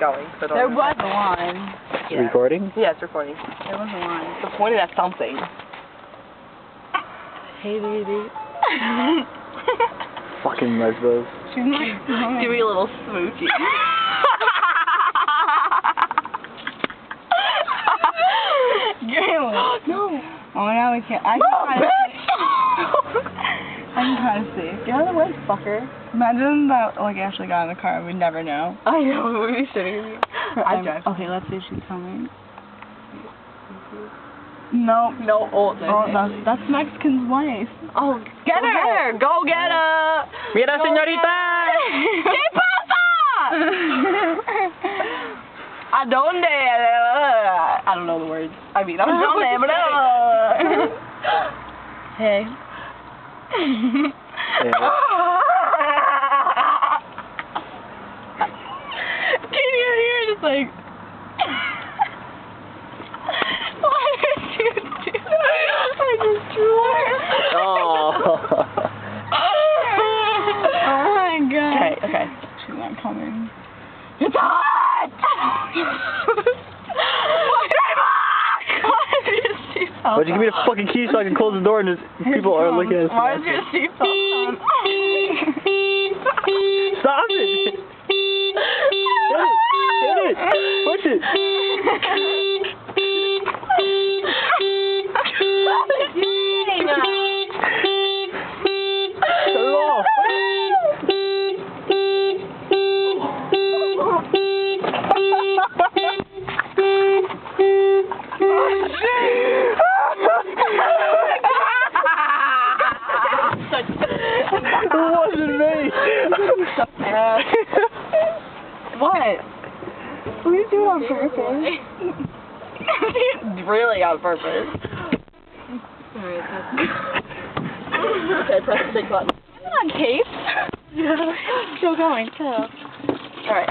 going. So don't There was one. Yeah. Recording? Yeah, it's recording. There was one. It's pointed at something. Hey, baby. Fucking lesbos. She's like Give me a little smoochie. No. Oh, now we can't. I can kind of see. Get out of the way, fucker. Imagine that, like, Ashley got in the car and we'd never know. I know, we'd be sitting here. I'd drive. Okay, let's see if she's coming. No. No, That's Mexican's wife. Oh, Get her! Go get her! Mira, señorita! ¿Qué pasa? ¿A dónde? I don't know the words. I mean, ¿a dónde? Hey. Can you hear just like... What did you do? I just drew her. Oh. Oh my god. Okay. She's not coming. It's hot! Why'd you give me the fucking key so I can close the door and just people are looking at us? Why is your seatbelt on? Stop it! Hit it! Push it! Turn it off! It wasn't me! What? What are you doing on purpose? Really on purpose. Okay, press the big button. Come on, Kate. Yeah. Still going, so. Alright.